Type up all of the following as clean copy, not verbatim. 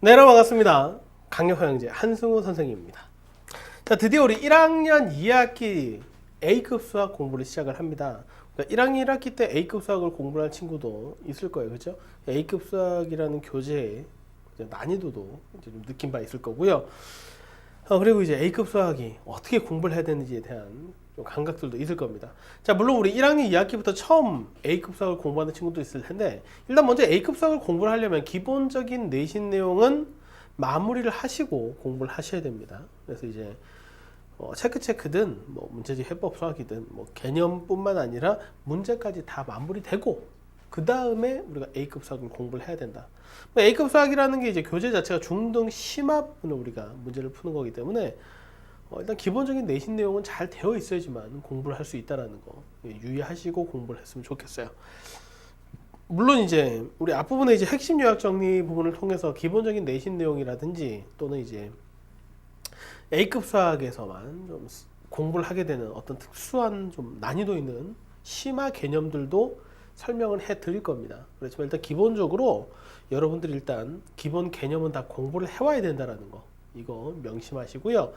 네, 여러분 반갑습니다. 강력화영재 한승우 선생님입니다. 자, 드디어 우리 1학년 2학기 A급 수학 공부를 시작을 합니다. 그러니까 1학년 1학기 때 A급 수학을 공부할 친구도 있을 거예요. 그렇죠? A급 수학이라는 교재의 난이도도 좀 느낀 바 있을 거고요. 그리고 이제 A급 수학이 어떻게 공부를 해야 되는지에 대한 좀 감각들도 있을 겁니다. 자, 물론 우리 1학년 2학기부터 처음 A급 수학을 공부하는 친구도 있을 텐데, 일단 먼저 A급 수학을 공부를 하려면 기본적인 내신 내용은 마무리를 하시고 공부를 하셔야 됩니다. 그래서 이제 체크든 뭐 문제집 해법 수학이든 뭐 개념뿐만 아니라 문제까지 다 마무리되고 그 다음에 우리가 A급 수학을 공부를 해야 된다. A급 수학이라는 게 이제 교재 자체가 중등 심화분을 우리가 문제를 푸는 거기 때문에 일단 기본적인 내신 내용은 잘 되어 있어야지만 공부를 할 수 있다는 거 유의하시고 공부를 했으면 좋겠어요. 물론 이제 우리 앞부분에 이제 핵심 요약 정리 부분을 통해서 기본적인 내신 내용이라든지 또는 이제 A급 수학에서만 좀 공부를 하게 되는 어떤 특수한 좀 난이도 있는 심화 개념들도 설명을 해 드릴 겁니다. 그렇지만 일단 기본적으로 여러분들이 일단 기본 개념은 다 공부를 해와야 된다는 거, 이거 명심하시고요.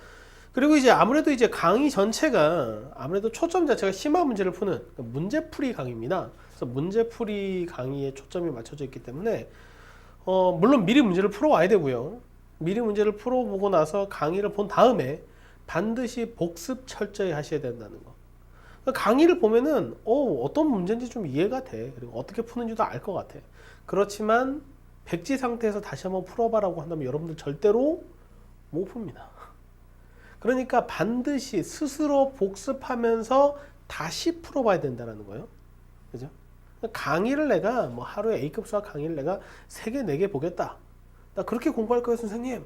그리고 이제 아무래도 이제 강의 전체가 아무래도 초점 자체가 심화 문제를 푸는 문제풀이 강의입니다. 그래서 문제풀이 강의에 초점이 맞춰져 있기 때문에 물론 미리 문제를 풀어와야 되고요. 미리 문제를 풀어보고 나서 강의를 본 다음에 반드시 복습 철저히 하셔야 된다는 거. 강의를 보면은 어떤 문제인지 좀 이해가 돼. 그리고 어떻게 푸는지도 알 것 같아. 그렇지만 백지 상태에서 다시 한번 풀어봐라고 한다면 여러분들 절대로 못 풉니다. 그러니까 반드시 스스로 복습하면서 다시 풀어봐야 된다는 거예요. 그죠? 강의를 내가 뭐 하루에 A급 수학 강의를 내가 3개, 4개 보겠다. 나 그렇게 공부할 거예요, 선생님.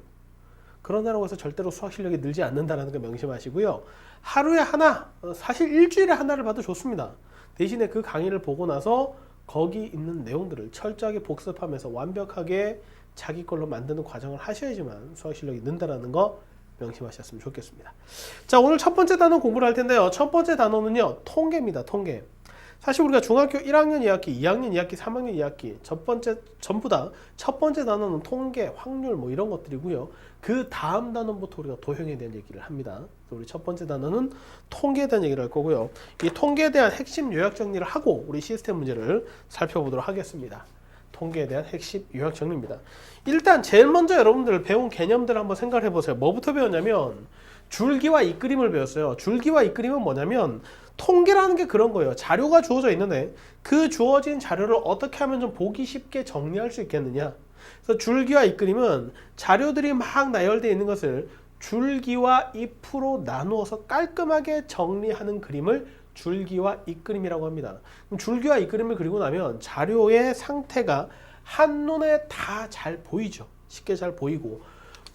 그런다고 해서 절대로 수학 실력이 늘지 않는다는 거 명심하시고요. 하루에 하나, 사실 일주일에 하나를 봐도 좋습니다. 대신에 그 강의를 보고 나서 거기 있는 내용들을 철저하게 복습하면서 완벽하게 자기 걸로 만드는 과정을 하셔야지만 수학 실력이 는다는 거 명심하셨으면 좋겠습니다. 자, 오늘 첫 번째 단어 공부를 할 텐데요. 첫 번째 단어는요, 통계입니다. 통계. 사실 우리가 중학교 1학년 2학기, 2학년 2학기, 3학년 2학기 전부 다 첫 번째 단어는 통계, 확률 뭐 이런 것들이고요. 그 다음 단어부터 우리가 도형에 대한 얘기를 합니다. 우리 첫 번째 단어는 통계에 대한 얘기를 할 거고요. 이 통계에 대한 핵심 요약 정리를 하고 우리 시스템 문제를 살펴보도록 하겠습니다. 통계에 대한 핵심 요약 정리입니다. 일단 제일 먼저 여러분들 배운 개념들을 한번 생각을 해보세요. 뭐부터 배웠냐면 줄기와 이끌림을 배웠어요. 줄기와 이끌림은 뭐냐면 통계라는 게 그런 거예요. 자료가 주어져 있는데 그 주어진 자료를 어떻게 하면 좀 보기 쉽게 정리할 수 있겠느냐. 그래서 줄기와 이끌림은 자료들이 막 나열되어 있는 것을 줄기와 잎으로 나누어서 깔끔하게 정리하는 그림을 줄기와 이끌림이라고 합니다. 그럼 줄기와 이끌림을 그리고 나면 자료의 상태가 한눈에 다 잘 보이죠. 쉽게 잘 보이고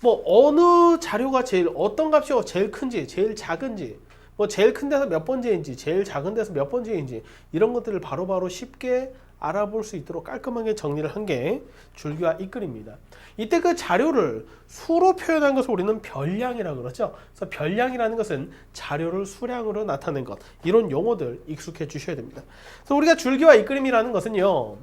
뭐 어느 자료가 어떤 값이 제일 큰지 제일 작은지 뭐 제일 큰 데서 몇 번째인지 제일 작은 데서 몇 번째인지 이런 것들을 바로바로 쉽게 알아볼 수 있도록 깔끔하게 정리를 한 게 줄기와 이끌입니다. 이때 그 자료를 수로 표현한 것을 우리는 별량이라고 그러죠. 그래서 별량이라는 것은 자료를 수량으로 나타낸 것, 이런 용어들 익숙해 주셔야 됩니다. 그래서 우리가 줄기와 이끌림이라는 것은요,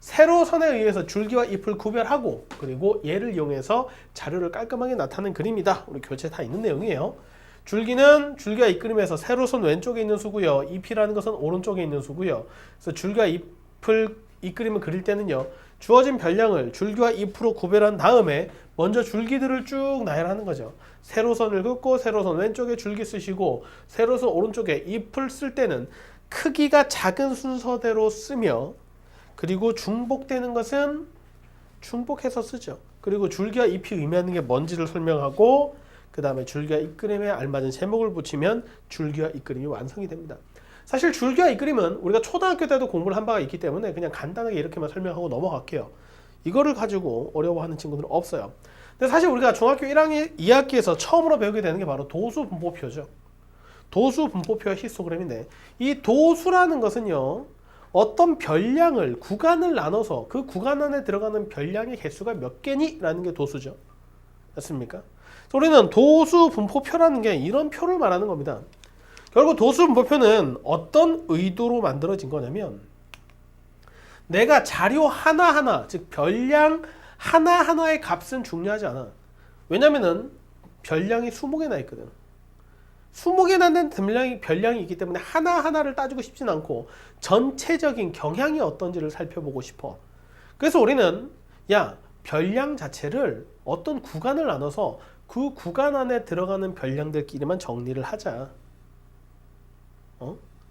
세로선에 의해서 줄기와 잎을 구별하고 그리고 얘를 이용해서 자료를 깔끔하게 나타낸 그림이다. 우리 교재에 다 있는 내용이에요. 줄기는 줄기와 이끌림에서 세로선 왼쪽에 있는 수고요. 잎이라는 것은 오른쪽에 있는 수고요. 그래서 줄기와 잎을 이끌림을 그릴 때는요, 주어진 별량을 줄기와 잎으로 구별한 다음에 먼저 줄기들을 쭉 나열하는 거죠. 세로선을 긋고 세로선 왼쪽에 줄기 쓰시고 세로선 오른쪽에 잎을 쓸 때는 크기가 작은 순서대로 쓰며 그리고 중복되는 것은 중복해서 쓰죠. 그리고 줄기와 잎이 의미하는 게 뭔지를 설명하고 그 다음에 줄기와 이끌림에 알맞은 제목을 붙이면 줄기와 이끌림이 완성이 됩니다. 사실 줄기와 이끌림은 우리가 초등학교 때도 공부를 한 바가 있기 때문에 그냥 간단하게 이렇게만 설명하고 넘어갈게요. 이거를 가지고 어려워하는 친구들은 없어요. 근데 사실 우리가 중학교 1학년 2학기에서 처음으로 배우게 되는 게 바로 도수 분포표죠. 도수 분포표와 히스토그램인데 이 도수라는 것은요, 어떤 별량을 구간을 나눠서 그 구간 안에 들어가는 별량의 개수가 몇 개니? 라는 게 도수죠. 맞습니까? 우리는 도수 분포표라는 게 이런 표를 말하는 겁니다. 결국 도수 분포표는 어떤 의도로 만들어진 거냐면 내가 자료 하나하나, 즉 별량 하나하나의 값은 중요하지 않아. 왜냐면은 별량이 20개나 있거든. 20개나 된 별량이 있기 때문에 하나하나를 따지고 싶진 않고 전체적인 경향이 어떤지를 살펴보고 싶어. 그래서 우리는 별량 자체를 어떤 구간을 나눠서 그 구간 안에 들어가는 별량들끼리만 정리를 하자.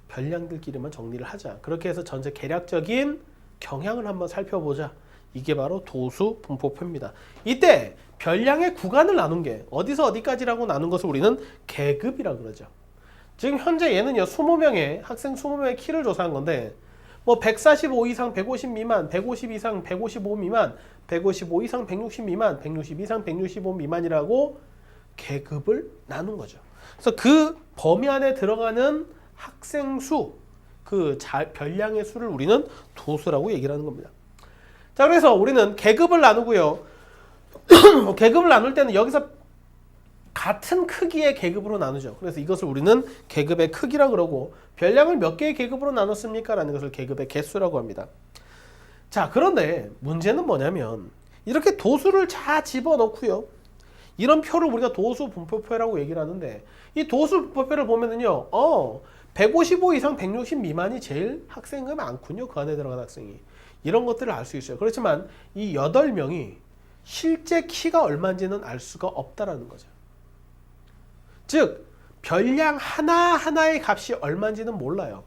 별량들끼리만 정리를 하자. 그렇게 해서 전체 계략적인 경향을 한번 살펴보자. 이게 바로 도수 분포표입니다. 이때 별량의 구간을 나눈 게 어디서 어디까지라고 나눈 것을 우리는 계급이라고 그러죠. 지금 현재 얘는요 20명의 학생 20명의 키를 조사한 건데 뭐 145 이상 150 미만, 150 이상 155 미만, 155 이상 160 미만, 160 이상 165 미만이라고 계급을 나눈 거죠. 그래서 그 범위 안에 들어가는 학생 수, 그 별량의 수를 우리는 도수라고 얘기를 하는 겁니다. 자, 그래서 우리는 계급을 나누고요. 계급을 나눌 때는 여기서 같은 크기의 계급으로 나누죠. 그래서 이것을 우리는 계급의 크기라고 그러고 별량을 몇 개의 계급으로 나눴습니까? 라는 것을 계급의 개수라고 합니다. 자, 그런데 문제는 뭐냐면 이렇게 도수를 다 집어넣고요. 이런 표를 우리가 도수 분포표라고 얘기를 하는데 이 도수 분포표를 보면은요. 155 이상 160 미만이 제일 학생이 많군요. 그 안에 들어간 학생이. 이런 것들을 알 수 있어요. 그렇지만 이 8명이 실제 키가 얼마인지는 알 수가 없다라는 거죠. 즉 별량 하나하나의 값이 얼마인지는 몰라요.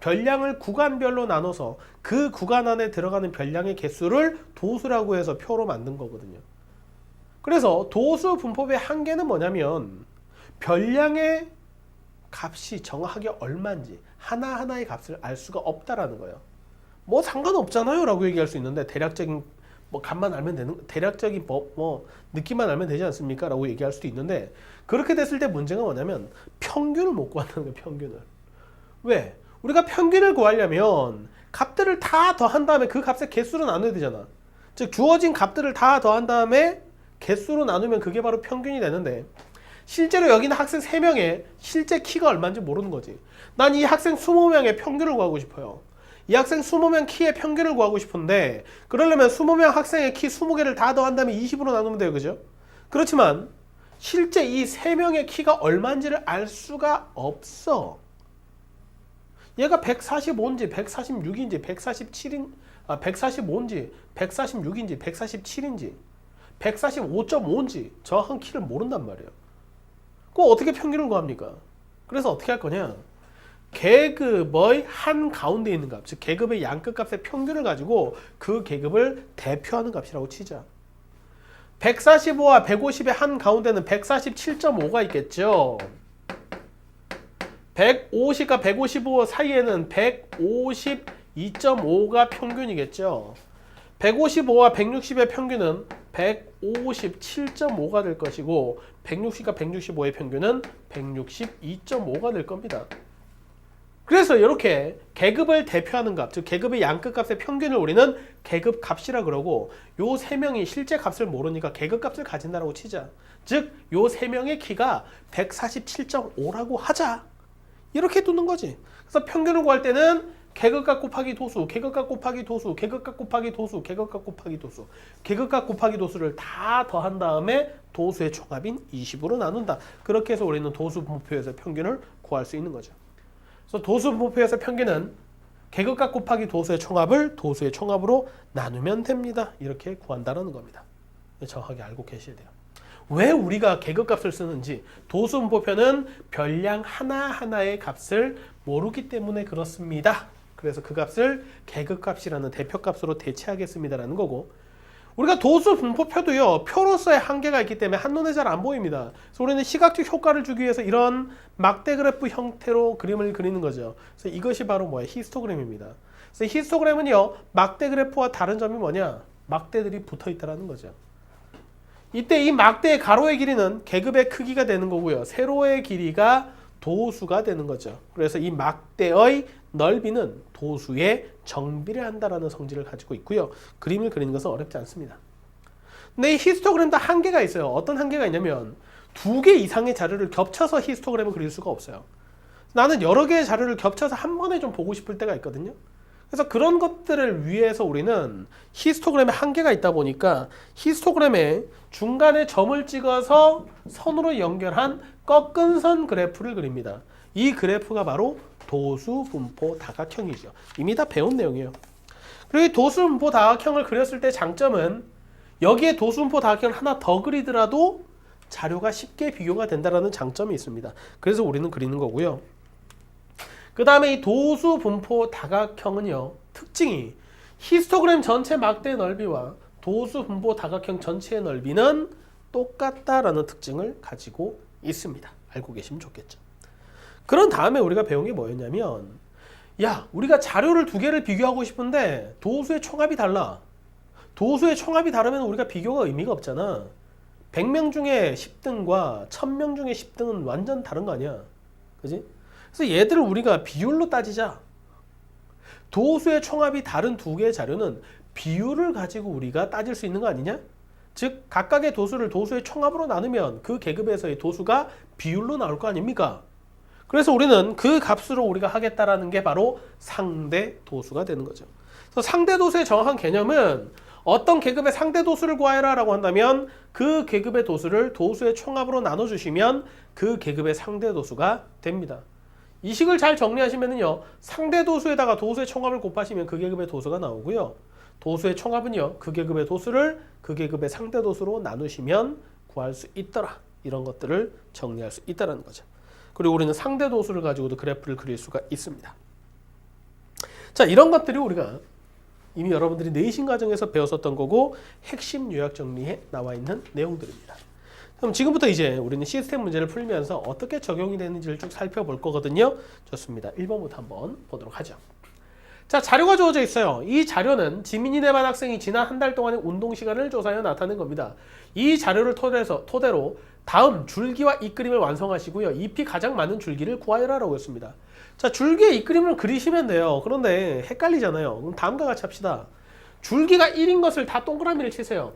별량을 구간별로 나눠서 그 구간 안에 들어가는 별량의 개수를 도수라고 해서 표로 만든 거거든요. 그래서 도수 분포의 한계는 뭐냐면 별량의 값이 정확하게 얼마인지 하나하나의 값을 알 수가 없다라는 거예요. 뭐 상관없잖아요 라고 얘기할 수 있는데 대략적인 값만 알면 되는, 대략적인 느낌만 알면 되지 않습니까? 라고 얘기할 수도 있는데 그렇게 됐을 때 문제가 뭐냐면 평균을 못 구한다는 거예요. 평균을. 왜? 우리가 평균을 구하려면 값들을 다 더한 다음에 그 값의 개수로 나눠야 되잖아. 즉 주어진 값들을 다 더한 다음에 개수로 나누면 그게 바로 평균이 되는데 실제로 여기는 학생 3명의 실제 키가 얼마인지 모르는 거지. 난 이 학생 20명의 평균을 구하고 싶어요. 이 학생 20명 키의 평균을 구하고 싶은데 그러려면 20명 학생의 키 20개를 다 더한 다음에 20으로 나누면 돼요. 그죠? 그렇지만 실제 이 3명의 키가 얼마인지를 알 수가 없어. 얘가 145인지 146인지 145인지 146인지 147인지 145.5인지 정확한 키를 모른단 말이에요. 그럼 어떻게 평균을 구합니까? 그래서 어떻게 할 거냐? 계급의 한 가운데 있는 값, 즉 계급의 양끝값의 평균을 가지고 그 계급을 대표하는 값이라고 치자. 145와 150의 한 가운데는 147.5가 있겠죠. 150과 155 사이에는 152.5가 평균이겠죠. 155와 160의 평균은 157.5가 될 것이고 160과 165의 평균은 162.5가 될 겁니다. 그래서 이렇게 계급을 대표하는 값, 즉 계급의 양끝값의 평균을 우리는 계급값이라 그러고 요 3명이 실제 값을 모르니까 계급값을 가진다라고 치자. 즉 요 3명의 키가 147.5라고 하자. 이렇게 두는 거지. 그래서 평균을 구할 때는 계급값 곱하기 도수, 계급값 곱하기 도수, 계급값 곱하기 도수, 계급값 곱하기 도수, 계급값 곱하기 도수를 다 더한 다음에 도수의 총합인 20으로 나눈다. 그렇게 해서 우리는 도수 분포표에서 평균을 구할 수 있는 거죠. 그래서 도수 분포표에서 평균은 계급값 곱하기 도수의 총합을 도수의 총합으로 나누면 됩니다. 이렇게 구한다는 겁니다. 정확하게 알고 계셔야 돼요. 왜 우리가 계급값을 쓰는지, 도수 분포표는 별량 하나하나의 값을 모르기 때문에 그렇습니다. 그래서 그 값을 계급값이라는 대표값으로 대체하겠습니다라는 거고, 우리가 도수 분포표도요 표로서의 한계가 있기 때문에 한눈에 잘 안 보입니다. 그래서 우리는 시각적 효과를 주기 위해서 이런 막대 그래프 형태로 그림을 그리는 거죠. 그래서 이것이 바로 뭐예요? 히스토그램입니다. 그래서 히스토그램은요 막대 그래프와 다른 점이 뭐냐? 막대들이 붙어 있다는 거죠. 이때 이 막대의 가로의 길이는 계급의 크기가 되는 거고요. 세로의 길이가 도수가 되는 거죠. 그래서 이 막대의 넓이는 도수에 정비례한다라는 성질을 가지고 있고요. 그림을 그리는 것은 어렵지 않습니다. 근데 이 히스토그램도 한계가 있어요. 어떤 한계가 있냐면 2개 이상의 자료를 겹쳐서 히스토그램을 그릴 수가 없어요. 나는 여러 개의 자료를 겹쳐서 한 번에 좀 보고 싶을 때가 있거든요. 그래서 그런 것들을 위해서 우리는 히스토그램에 한계가 있다 보니까 히스토그램에 중간에 점을 찍어서 선으로 연결한 꺾은 선 그래프를 그립니다. 이 그래프가 바로 도수분포 다각형이죠. 이미 다 배운 내용이에요. 그리고 이 도수분포 다각형을 그렸을 때 장점은 여기에 도수분포 다각형을 하나 더 그리더라도 자료가 쉽게 비교가 된다는 장점이 있습니다. 그래서 우리는 그리는 거고요. 그 다음에 이 도수분포 다각형은요, 특징이 히스토그램 전체 막대 넓이와 도수분포 다각형 전체의 넓이는 똑같다라는 특징을 가지고 있습니다. 알고 계시면 좋겠죠. 그런 다음에 우리가 배운 게 뭐였냐면, 야, 우리가 자료를 두 개를 비교하고 싶은데 도수의 총합이 달라. 도수의 총합이 다르면 우리가 비교가 의미가 없잖아. 100명 중에 10등과 1000명 중에 10등은 완전 다른 거 아니야. 그지? 그래서 얘들을 우리가 비율로 따지자. 도수의 총합이 다른 두 개의 자료는 비율을 가지고 우리가 따질 수 있는 거 아니냐? 즉 각각의 도수를 도수의 총합으로 나누면 그 계급에서의 도수가 비율로 나올 거 아닙니까? 그래서 우리는 그 값으로 우리가 하겠다라는 게 바로 상대 도수가 되는 거죠. 그래서 상대 도수의 정확한 개념은 어떤 계급의 상대 도수를 구하여라 라고 한다면 그 계급의 도수를 도수의 총합으로 나눠주시면 그 계급의 상대 도수가 됩니다. 이 식을 잘 정리하시면요, 상대 도수에다가 도수의 총합을 곱하시면 그 계급의 도수가 나오고요, 도수의 총합은요 그 계급의 도수를 그 계급의 상대 도수로 나누시면 구할 수 있더라. 이런 것들을 정리할 수 있다는 거죠. 그리고 우리는 상대 도수를 가지고도 그래프를 그릴 수가 있습니다. 자, 이런 것들이 우리가 이미 여러분들이 내신 과정에서 배웠었던 거고 핵심 요약 정리에 나와 있는 내용들입니다. 그럼 지금부터 이제 우리는 시스템 문제를 풀면서 어떻게 적용이 되는지를 쭉 살펴볼 거거든요. 좋습니다. 1번부터 한번 보도록 하죠. 자, 자료가 주어져 있어요. 이 자료는 지민이 대반 학생이 지난 한 달 동안의 운동 시간을 조사하여 나타낸 겁니다. 이 자료를 토대로 다음 줄기와 이 그림을 완성하시고요. 잎이 가장 많은 줄기를 구하여라라고 했습니다. 자, 줄기의 이 그림을 그리시면 돼요. 그런데 헷갈리잖아요. 그럼 다음과 같이 합시다. 줄기가 1인 것을 다 동그라미를 치세요.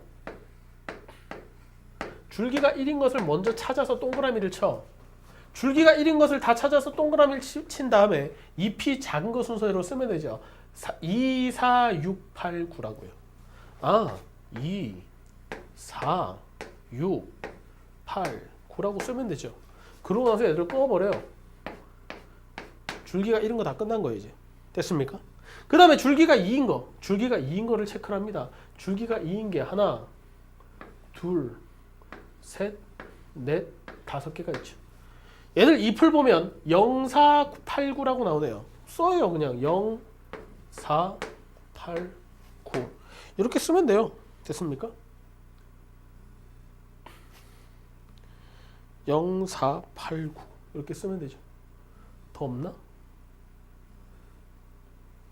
줄기가 1인 것을 먼저 찾아서 동그라미를 쳐. 줄기가 1인 것을 다 찾아서 동그라미를 친 다음에 잎이 작은 거 순서대로 쓰면 되죠. 2, 4, 6, 8, 9라고요. 아, 2, 4, 6, 8, 9라고 쓰면 되죠. 그러고 나서 얘들 꺼버려요. 줄기가 1인 거 다 끝난 거예요, 이제. 됐습니까? 그 다음에 줄기가 2인 거. 줄기가 2인 거를 체크를 합니다. 줄기가 2인 게 하나, 둘, 셋, 넷, 5개가 있죠. 얘들 잎을 보면 0, 4, 8, 9라고 나오네요. 써요, 그냥. 0, 4, 8, 9. 이렇게 쓰면 돼요. 됐습니까? 0, 4, 8, 9. 이렇게 쓰면 되죠. 더 없나?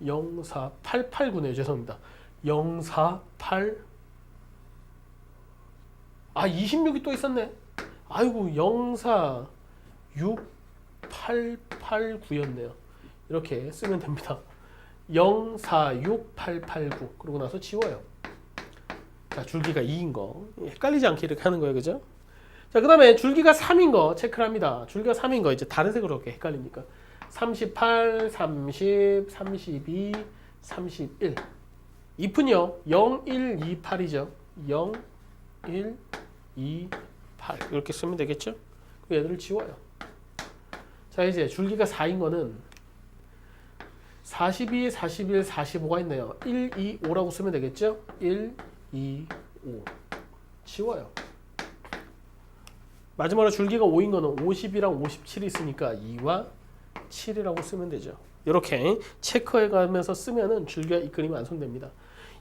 0, 4, 8, 8, 9네요. 죄송합니다. 0, 4, 8. 아, 26이 또 있었네. 아이고, 0, 4, 6, 8, 8, 9였네요. 이렇게 쓰면 됩니다. 0, 4, 6, 8, 8, 9. 그러고 나서 지워요. 자, 줄기가 2인 거. 헷갈리지 않게 이렇게 하는 거예요. 그죠? 자, 그 다음에 줄기가 3인 거 체크를 합니다. 줄기가 3인 거 이제 다른 색으로 이렇게 헷갈리니까. 38, 30, 32, 31. 잎은요, 0, 1, 2, 8이죠. 0, 1, 2, 8. 이렇게 쓰면 되겠죠? 얘들을 지워요. 자, 이제 줄기가 4인 거는 42, 41, 45가 있네요. 1, 2, 5라고 쓰면 되겠죠? 1, 2, 5. 지워요. 마지막으로 줄기가 5인 거는 50이랑 57이 있으니까 2와 7이라고 쓰면 되죠. 이렇게 체크해가면서 쓰면은 줄기가 이 그림이 완성됩니다.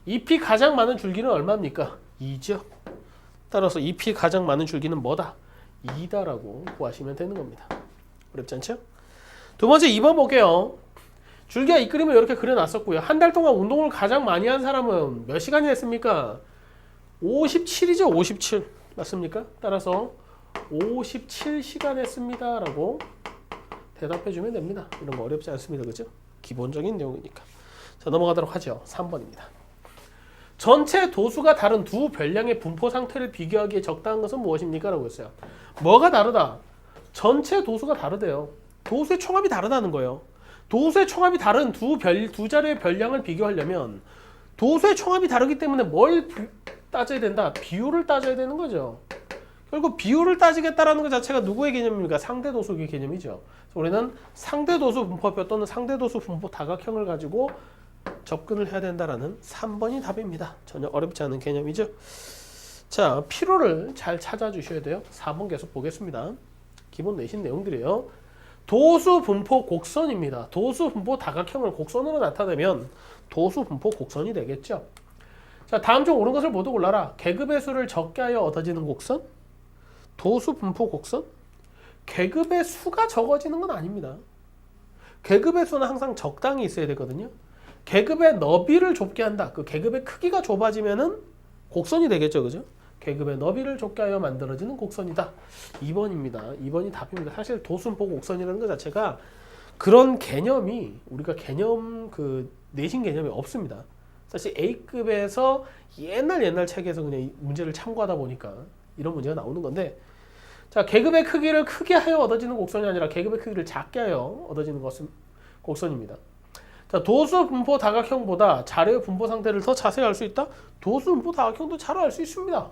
잎이 가장 많은 줄기는 얼마입니까? 2죠. 따라서 잎이 가장 많은 줄기는 뭐다? 2다라고 구하시면 되는 겁니다. 어렵지 않죠? 두 번째 2번 볼게요. 줄기가 이 그림을 이렇게 그려놨었고요. 한 달 동안 운동을 가장 많이 한 사람은 몇 시간이 했습니까? 57이죠. 57. 맞습니까? 따라서 57시간 했습니다 라고 대답해주면 됩니다. 이런 거 어렵지 않습니다. 그죠? 기본적인 내용이니까. 자, 넘어가도록 하죠. 3번입니다. 전체 도수가 다른 두 별량의 분포 상태를 비교하기에 적당한 것은 무엇입니까? 라고 했어요. 뭐가 다르다? 전체 도수가 다르대요. 도수의 총합이 다르다는 거예요. 도수의 총합이 다른 두 자료의 별량을 비교하려면 도수의 총합이 다르기 때문에 뭘 따져야 된다? 비율을 따져야 되는 거죠. 결국 비율을 따지겠다라는 것 자체가 누구의 개념입니까? 상대도수의 개념이죠. 그래서 우리는 상대도수 분포표 또는 상대도수 분포 다각형을 가지고 접근을 해야 된다라는 3번이 답입니다. 전혀 어렵지 않은 개념이죠. 자, 필요를 잘 찾아주셔야 돼요. 4번 계속 보겠습니다. 기본 내신 내용들이에요. 도수 분포 곡선입니다. 도수 분포 다각형을 곡선으로 나타내면 도수 분포 곡선이 되겠죠. 자, 다음 중 옳은 것을 모두 골라라. 계급의 수를 적게 하여 얻어지는 곡선? 도수 분포 곡선? 계급의 수가 적어지는 건 아닙니다. 계급의 수는 항상 적당히 있어야 되거든요. 계급의 너비를 좁게 한다. 그 계급의 크기가 좁아지면은 곡선이 되겠죠. 그죠? 계급의 너비를 좁게 하여 만들어지는 곡선이다. 2번입니다. 2번이 답입니다. 사실 도수분포 곡선이라는 것 자체가 그런 개념이 우리가 내신 개념이 없습니다. 사실 A급에서 옛날 책에서 그냥 문제를 참고하다 보니까 이런 문제가 나오는 건데, 자, 계급의 크기를 크게 하여 얻어지는 곡선이 아니라 계급의 크기를 작게 하여 얻어지는 것은 곡선입니다. 자, 도수 분포 다각형보다 자료의 분포 상태를 더 자세히 알 수 있다? 도수 분포 다각형도 잘 알 수 있습니다.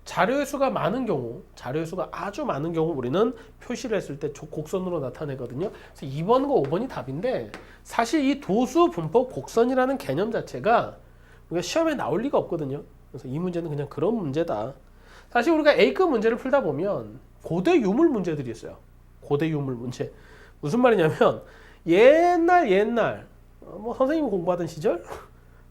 자료의 수가 많은 경우, 자료의 수가 아주 많은 경우 우리는 표시를 했을 때 곡선으로 나타내거든요. 그래서 2번과 5번이 답인데, 사실 이 도수 분포 곡선이라는 개념 자체가 우리가 시험에 나올 리가 없거든요. 그래서 이 문제는 그냥 그런 문제다. 사실 우리가 A급 문제를 풀다 보면 고대 유물 문제들이 있어요. 고대 유물 문제. 무슨 말이냐면 옛날 뭐 선생님이 공부하던 시절?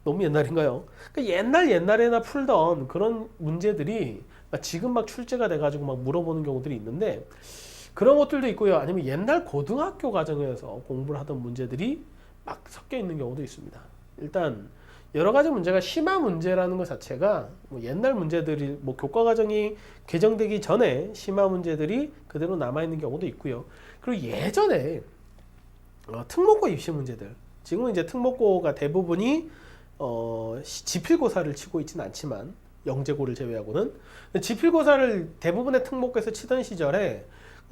너무 옛날인가요? 그러니까 옛날에나 풀던 그런 문제들이 지금 막 출제가 돼가지고 막 물어보는 경우들이 있는데, 그런 것들도 있고요. 아니면 옛날 고등학교 과정에서 공부를 하던 문제들이 막 섞여 있는 경우도 있습니다. 일단 여러 가지 문제가 심화 문제라는 것 자체가 뭐 옛날 문제들이 뭐 교과 과정이 개정되기 전에 심화 문제들이 그대로 남아 있는 경우도 있고요. 그리고 예전에 특목고 입시 문제들, 지금은 이제 특목고가 대부분이 지필고사를 치고 있지는 않지만 영재고를 제외하고는 지필고사를 대부분의 특목고에서 치던 시절에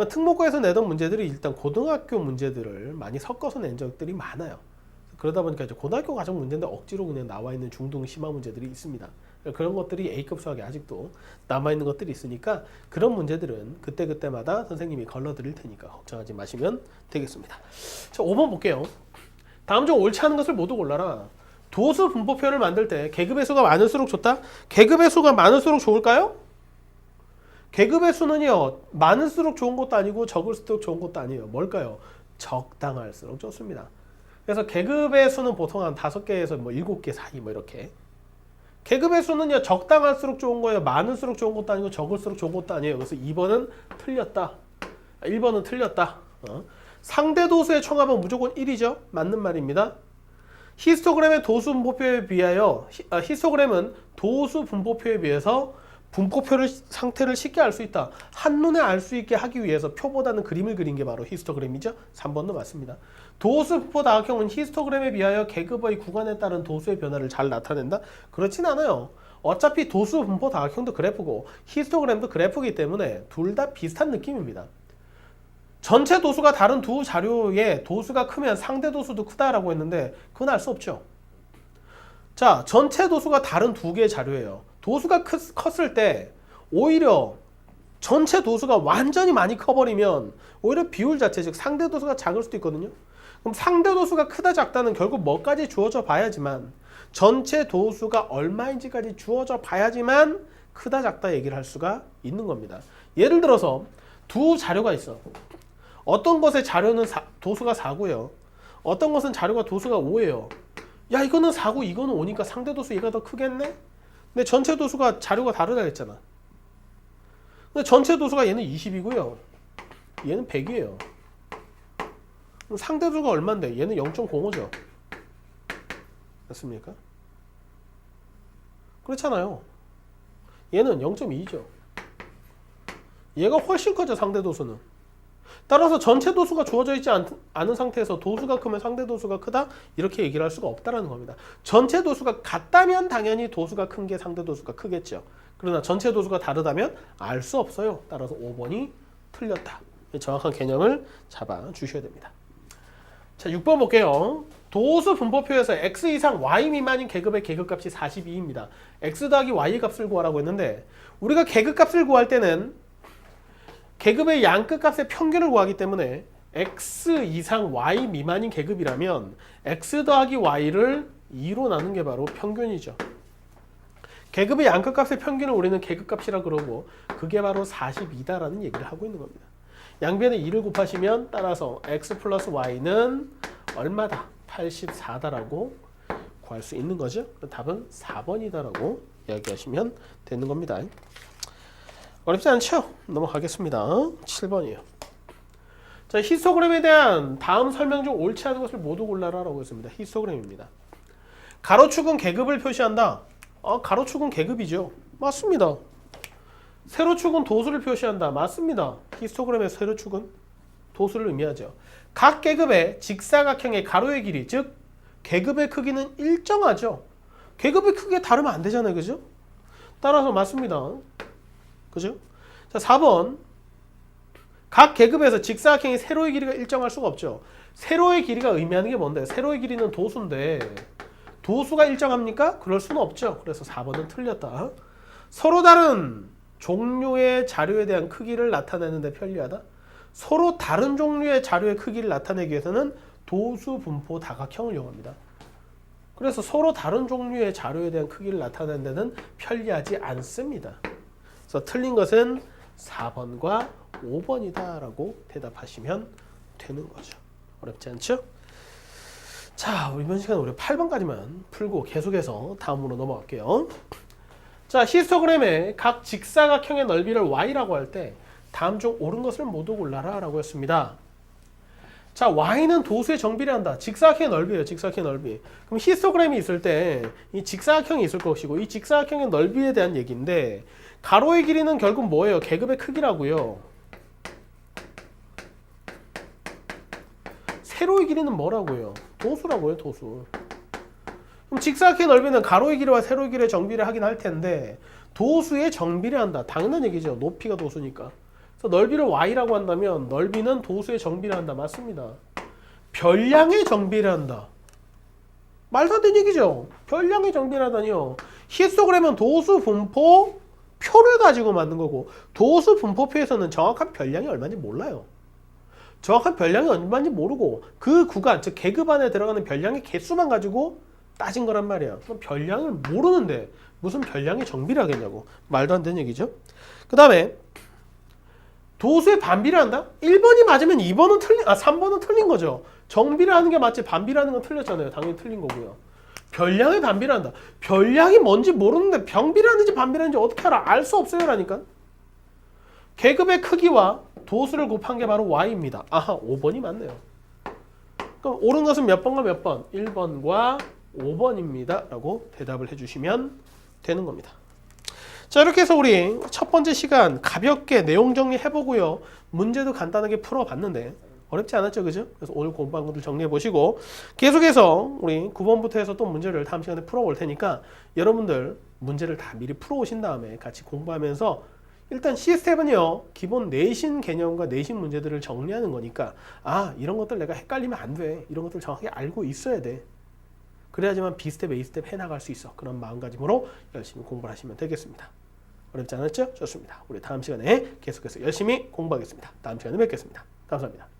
특목고에서 내던 문제들이 일단 고등학교 문제들을 많이 섞어서 낸 적들이 많아요. 그러다 보니까 이제 고등학교 과정 문제인데 억지로 그냥 나와 있는 중등 심화 문제들이 있습니다. 그런 것들이 A급 수학에 아직도 남아있는 것들이 있으니까 그런 문제들은 그때그때마다 선생님이 걸러드릴 테니까 걱정하지 마시면 되겠습니다. 자, 5번 볼게요. 다음 중 옳지 않은 것을 모두 골라라. 도수 분포표를 만들 때 계급의 수가 많을수록 좋다? 계급의 수가 많을수록 좋을까요? 계급의 수는요, 많을수록 좋은 것도 아니고 적을수록 좋은 것도 아니에요. 뭘까요? 적당할수록 좋습니다. 그래서 계급의 수는 보통 한 5개에서 뭐 7개 사이 뭐 이렇게. 계급의 수는요, 적당할수록 좋은 거예요. 많을수록 좋은 것도 아니고 적을수록 좋은 것도 아니에요. 그래서 2번은 틀렸다. 1번은 틀렸다. 상대도수의 총합은 무조건 1이죠. 맞는 말입니다. 히스토그램의 도수 분포표에 비하여 히스토그램은 도수 분포표에 비해서 분포표를 상태를 쉽게 알 수 있다. 한눈에 알 수 있게 하기 위해서 표보다는 그림을 그린 게 바로 히스토그램이죠. 3번도 맞습니다. 도수 분포 다각형은 히스토그램에 비하여 계급의 구간에 따른 도수의 변화를 잘 나타낸다? 그렇진 않아요. 어차피 도수 분포 다각형도 그래프고 히스토그램도 그래프이기 때문에 둘 다 비슷한 느낌입니다. 전체 도수가 다른 두 자료에 도수가 크면 상대 도수도 크다라고 했는데 그건 알 수 없죠. 자, 전체 도수가 다른 두 개의 자료예요. 도수가 컸을 때 오히려 전체 도수가 완전히 많이 커버리면 오히려 비율 자체, 즉 상대 도수가 작을 수도 있거든요. 그럼 상대 도수가 크다 작다는 결국 뭐까지 주어져 봐야지만, 전체 도수가 얼마인지까지 주어져 봐야지만 크다 작다 얘기를 할 수가 있는 겁니다. 예를 들어서 두 자료가 있어. 어떤 것의 자료는 도수가 4고요. 어떤 것은 자료가 도수가 5예요. 야, 이거는 4고 이거는 5니까 상대 도수 얘가 더 크겠네? 근데 전체 도수가 자료가 다르다 했잖아. 근데 전체 도수가 얘는 20이고요. 얘는 100이에요. 그럼 상대 도수가 얼마인데? 얘는 0.05죠. 맞습니까? 그렇잖아요. 얘는 0.2죠. 얘가 훨씬 커져, 상대 도수는. 따라서 전체 도수가 주어져 있지 않은 상태에서 도수가 크면 상대 도수가 크다? 이렇게 얘기를 할 수가 없다는 겁니다. 전체 도수가 같다면 당연히 도수가 큰 게 상대 도수가 크겠죠. 그러나 전체 도수가 다르다면 알 수 없어요. 따라서 5번이 틀렸다. 정확한 개념을 잡아 주셔야 됩니다. 자, 6번 볼게요. 도수 분포표에서 x 이상 y 미만인 계급의 계급값이 42입니다. x 더하기 y 값을 구하라고 했는데 우리가 계급값을 구할 때는 계급의 양끝값의 평균을 구하기 때문에 x 이상 y 미만인 계급이라면 x 더하기 y를 2로 나눈 게 바로 평균이죠. 계급의 양끝값의 평균을 우리는 계급값이라 그러고 그게 바로 42다라는 얘기를 하고 있는 겁니다. 양변에 2를 곱하시면 따라서 x 플러스 y는 얼마다? 84다라고 구할 수 있는 거죠. 답은 4번이다라고 이야기하시면 되는 겁니다. 어렵지 않죠? 넘어가겠습니다. 7번이에요. 자, 히스토그램에 대한 다음 설명 중 옳지 않은 것을 모두 골라라라고 했습니다. 히스토그램입니다. 가로축은 계급을 표시한다. 가로축은 계급이죠. 맞습니다. 세로축은 도수를 표시한다. 맞습니다. 히스토그램의 세로축은 도수를 의미하죠. 각 계급의 직사각형의 가로의 길이, 즉 계급의 크기는 일정하죠. 계급의 크기가 다르면 안 되잖아요. 그죠? 따라서 맞습니다. 그죠? 자, 4번. 각 계급에서 직사각형의 세로의 길이가 일정할 수가 없죠. 세로의 길이가 의미하는 게 뭔데? 세로의 길이는 도수인데 도수가 일정합니까? 그럴 수는 없죠. 그래서 4번은 틀렸다. 서로 다른 종류의 자료에 대한 크기를 나타내는 데 편리하다. 서로 다른 종류의 자료의 크기를 나타내기 위해서는 도수 분포 다각형을 이용합니다. 그래서 서로 다른 종류의 자료에 대한 크기를 나타내는 데는 편리하지 않습니다. 그래서 틀린 것은 4번과 5번이다 라고 대답하시면 되는 거죠. 어렵지 않죠? 자, 이번 시간에 우리 8번까지만 풀고 계속해서 다음으로 넘어갈게요. 자, 히스토그램의 각 직사각형의 넓이를 y라고 할 때 다음 중 옳은 것을 모두 골라라 라고 했습니다. 자, y는 도수의 정비를 한다. 직사각형의 넓이에요. 직사각형의 넓이. 그럼 히스토그램이 있을 때 이 직사각형이 있을 것이고 이 직사각형의 넓이에 대한 얘기인데 가로의 길이는 결국 뭐예요? 계급의 크기라고요. 세로의 길이는 뭐라고요? 도수라고요. 도수. 그럼 직사각형의 넓이는 가로의 길이와 세로의 길이의 정비를 하긴 할 텐데 도수의 정비를 한다. 당연한 얘기죠. 높이가 도수니까. 그래서 넓이를 y라고 한다면 넓이는 도수의 정비를 한다. 맞습니다. 별량의 정비를 한다. 말도 안 되는 얘기죠. 별량의 정비를 하다니요. 히스토그램은 도수 분포 표를 가지고 만든 거고 도수 분포표에서는 정확한 별량이 얼마인지 몰라요. 정확한 별량이 얼마인지 모르고 그 구간, 즉 계급 안에 들어가는 별량의 개수만 가지고 따진 거란 말이야. 그럼 별량을 모르는데 무슨 별량의 정비를 하겠냐고. 말도 안 되는 얘기죠. 그 다음에 도수의 반비를 한다? 1번이 맞으면 2번은 3번은 틀린 거죠. 정비를 하는 게 맞지 반비를 하는 건 틀렸잖아요. 당연히 틀린 거고요. 별량의 반비를 한다. 별량이 뭔지 모르는데 병비를 하는지 반비를 하는지 어떻게 알아? 알 수 없어요. 라니까. 계급의 크기와 도수를 곱한 게 바로 y입니다. 아하, 5번이 맞네요. 그럼 옳은 것은 몇 번과 몇 번? 1번과 5번입니다. 라고 대답을 해주시면 되는 겁니다. 자, 이렇게 해서 우리 첫 번째 시간 가볍게 내용 정리해보고요. 문제도 간단하게 풀어봤는데 어렵지 않았죠? 그죠? 그래서 오늘 공부한 것들 정리해보시고 계속해서 우리 9번부터 해서 또 문제를 다음 시간에 풀어볼 테니까 여러분들 문제를 다 미리 풀어오신 다음에 같이 공부하면서 일단 시스템은요. 기본 내신 개념과 내신 문제들을 정리하는 거니까 이런 것들 내가 헷갈리면 안 돼. 이런 것들 정확하게 알고 있어야 돼. 그래야지만 B스텝, A스텝 해나갈 수 있어. 그런 마음가짐으로 열심히 공부를 하시면 되겠습니다. 어렵지 않았죠? 좋습니다. 우리 다음 시간에 계속해서 열심히 공부하겠습니다. 다음 시간에 뵙겠습니다. 감사합니다.